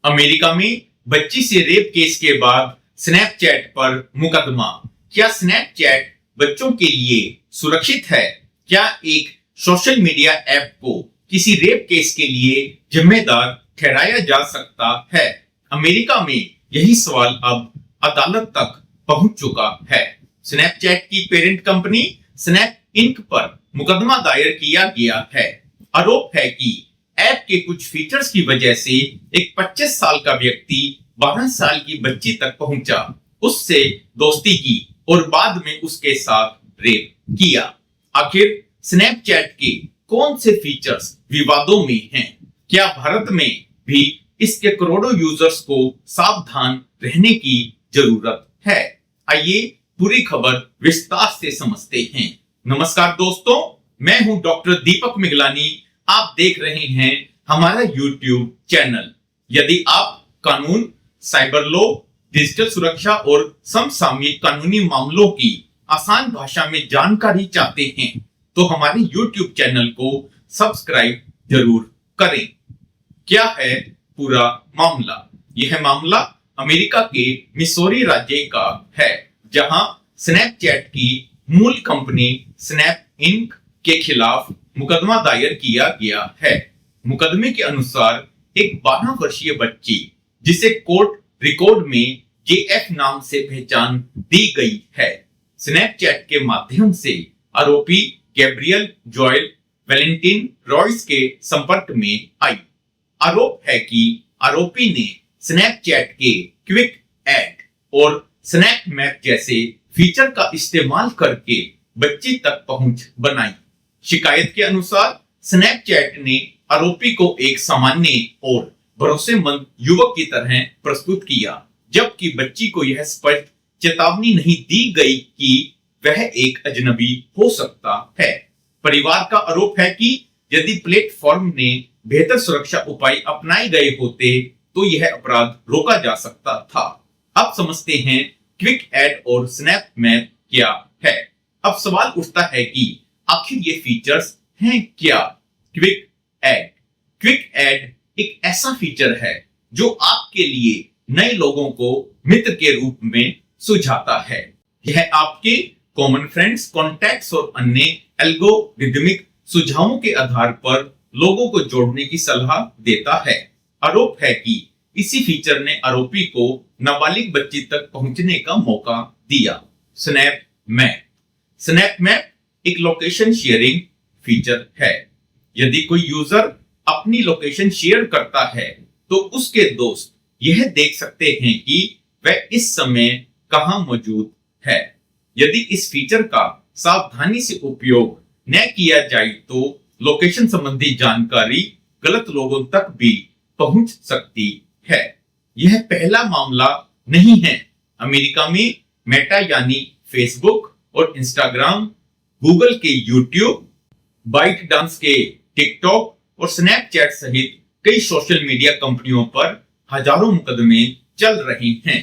America में बच्ची से रेप केस के बाद स्नैपचैट पर मुकदमा। क्या स्नैपचैट बच्चों के लिए सुरक्षित है? क्या एक सोशल मीडिया ऐप को किसी रेप केस के लिए जिम्मेदार ठहराया जा सकता है? अमेरिका में यही सवाल अब अदालत तक पहुंच चुका है। स्नैपचैट की पेरेंट कंपनी स्नैप इंक पर मुकदमा दायर किया गया है। आरोप है कि ऐप के कुछ फीचर्स की वजह से एक 25 साल का व्यक्ति 12 साल की बच्ची तक पहुंचा, उससे दोस्ती की और बाद में उसके साथ रेप किया। आखिर स्नैपचैट के कौन से फीचर्स विवादों में हैं? क्या भारत में भी इसके करोड़ों यूजर्स को सावधान रहने की जरूरत है? आइए पूरी खबर विस्तार से समझते हैं। नमस्कार दोस्तों, मैं हूं डॉक्टर दीपक मिगलानी। आप देख रहे हैं हमारा YouTube चैनल। यदि आप कानून, साइबर लॉ, डिजिटल सुरक्षा और समसामयिक कानूनी मामलों की आसान भाषा में जानकारी चाहते हैं तो हमारे YouTube चैनल को सब्सक्राइब जरूर करें। क्या है पूरा मामला? यह मामला अमेरिका के मिसौरी राज्य का है, जहां स्नैपचैट की मूल कंपनी स्नैप इंक के खिलाफ मुकदमा दायर किया गया है। मुकदमे के अनुसार एक 12 वर्षीय बच्ची, जिसे कोर्ट रिकॉर्ड में जेएफ नाम से पहचान दी गई है, स्नैपचैट के माध्यम से आरोपी गैब्रियल जोएल वैलेंटिन रॉयस के संपर्क में आई। आरोप है कि आरोपी ने स्नैपचैट के क्विक ऐड और स्नैप मैप जैसे फीचर का इस्तेमाल करके बच्ची तक पहुंच बनाई। शिकायत के अनुसार स्नैपचैट ने आरोपी को एक सामान्य और भरोसेमंद युवक की तरह प्रस्तुत किया, जबकि बच्ची को यह स्पष्ट चेतावनी नहीं दी गई कि वह एक अजनबी हो सकता है। परिवार का आरोप है कि यदि प्लेटफॉर्म ने बेहतर सुरक्षा उपाय अपनाए गए होते तो यह अपराध रोका जा सकता था। अब समझते हैं क्विक ऐड और स्नैप मैप क्या है। अब सवाल उठता है कि आखिर ये फीचर्स हैं क्या? Quick add. क्विक ऐड एक ऐसा फीचर है जो आपके लिए नए लोगों को मित्र के रूप में सुझाता है। यह आपके कॉमन फ्रेंड्स, कॉन्टैक्ट्स और अन्य एल्गोरिदमिक सुझावों के आधार पर लोगों को जोड़ने की सलाह देता है। आरोप है कि इसी फीचर ने आरोपी को नाबालिग बच्ची तक पहुंचने का मौका दिया। Snap map. स्नैप मैप एक लोकेशन शेयरिंग फीचर है। यदि कोई यूजर अपनी लोकेशन शेयर करता है तो उसके दोस्त यह देख सकते हैं कि वह इस समय कहां मौजूद है। यदि इस फीचर का सावधानी से उपयोग न किया जाए तो लोकेशन संबंधी जानकारी गलत लोगों तक भी पहुंच सकती है। यह पहला मामला नहीं है। अमेरिका में मेटा यानी फेसबुक और इंस्टाग्राम, गूगल के यूट्यूब, बाइट डांस के टिकटॉक और स्नैपचैट सहित कई सोशल मीडिया कंपनियों पर हजारों मुकदमे चल रहे हैं।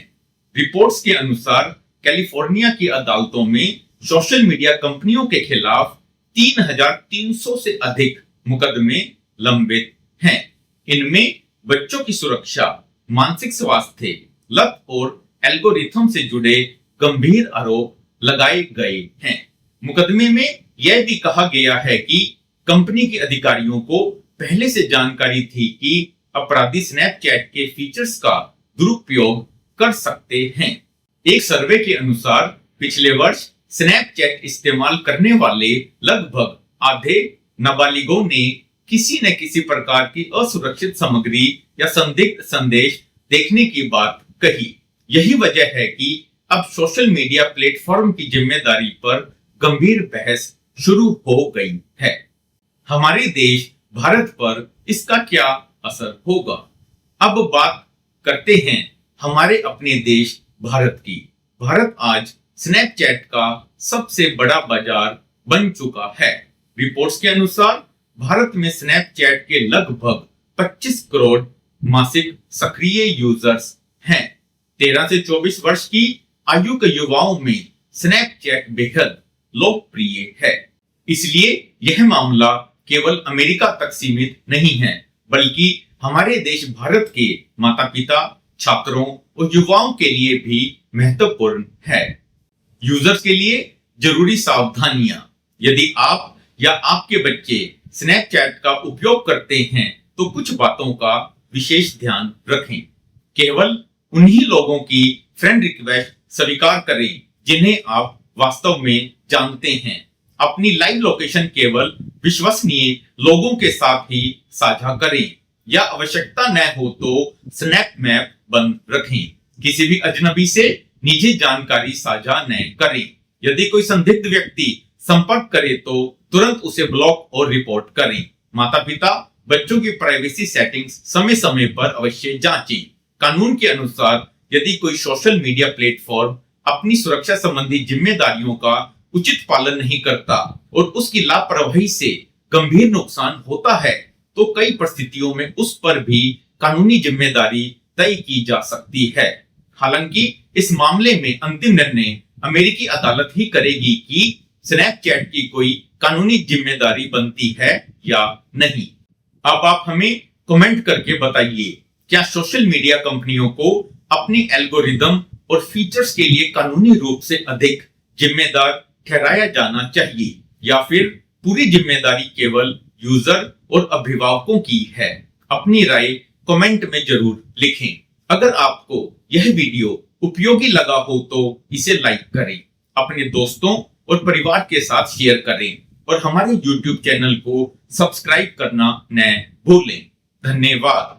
रिपोर्ट्स के अनुसार कैलिफोर्निया की अदालतों में सोशल मीडिया कंपनियों के खिलाफ 3,300 से अधिक मुकदमे लंबित हैं। इनमें बच्चों की सुरक्षा, मानसिक स्वास्थ्य, लत और एल्गोरिथम से जुड़े गंभीर आरोप लगाए गए हैं। मुकदमे में यह भी कहा गया है कि कंपनी के अधिकारियों को पहले से जानकारी थी कि अपराधी स्नैपचैट के फीचर्स का दुरुपयोग कर सकते हैं। एक सर्वे के अनुसार पिछले वर्ष स्नैपचैट इस्तेमाल करने वाले लगभग आधे नाबालिगों ने किसी न किसी प्रकार की असुरक्षित सामग्री या संदिग्ध संदेश देखने की बात कही। यही वजह है कि अब सोशल मीडिया प्लेटफॉर्म की जिम्मेदारी पर गंभीर बहस शुरू हो गई है। हमारे देश भारत पर इसका क्या असर होगा? अब बात करते हैं हमारे अपने देश भारत की। भारत आज स्नैपचैट का सबसे बड़ा बाजार बन चुका है। रिपोर्ट्स के अनुसार भारत में स्नैपचैट के लगभग 25 करोड़ मासिक सक्रिय यूजर्स हैं। 13 से 24 वर्ष की आयु के युवाओं में स्नैपचैट बेहद लोकप्रिय है। इसलिए यह मामला केवल अमेरिका तक सीमित नहीं है, बल्कि हमारे देश भारत के माता पिता, छात्रों और युवाओं के लिए भी महत्वपूर्ण है। यूजर्स के लिए जरूरी सावधानियां। यदि आप या आपके बच्चे स्नैपचैट का उपयोग करते हैं तो कुछ बातों का विशेष ध्यान रखें। केवल उन्हीं लोगों की फ्रेंड रिक्वेस्ट स्वीकार करें जिन्हें आप वास्तव में जानते हैं। अपनी लाइव लोकेशन केवल विश्वसनीय लोगों के साथ ही साझा करें या आवश्यकता न हो तो स्नैप मैप बंद रखें। किसी भी अजनबी से निजी जानकारी साझा न करें। यदि कोई संदिग्ध व्यक्ति संपर्क करे तो तुरंत उसे ब्लॉक और रिपोर्ट करें। माता पिता बच्चों की प्राइवेसी सेटिंग्स समय समय पर अवश्य जांचें। कानून के अनुसार यदि कोई सोशल मीडिया प्लेटफॉर्म अपनी सुरक्षा संबंधी जिम्मेदारियों का उचित पालन नहीं करता और उसकी लापरवाही से गंभीर नुकसान होता है तो कई परिस्थितियों में उस पर भी कानूनी जिम्मेदारी तय की जा सकती है। हालांकि इस मामले में अंतिम निर्णय अमेरिकी अदालत ही करेगी कि स्नैपचैट की कोई कानूनी जिम्मेदारी बनती है या नहीं। अब आप हमें कमेंट करके बताइए, क्या सोशल मीडिया कंपनियों को अपनी एल्गोरिदम और फीचर्स के लिए कानूनी रूप से अधिक जिम्मेदार ठहराया जाना चाहिए या फिर पूरी जिम्मेदारी केवल यूजर और अभिभावकों की है? अपनी राय कमेंट में जरूर लिखें। अगर आपको यह वीडियो उपयोगी लगा हो तो इसे लाइक करें, अपने दोस्तों और परिवार के साथ शेयर करें और हमारे YouTube चैनल को सब्सक्राइब करना न भूलें। धन्यवाद।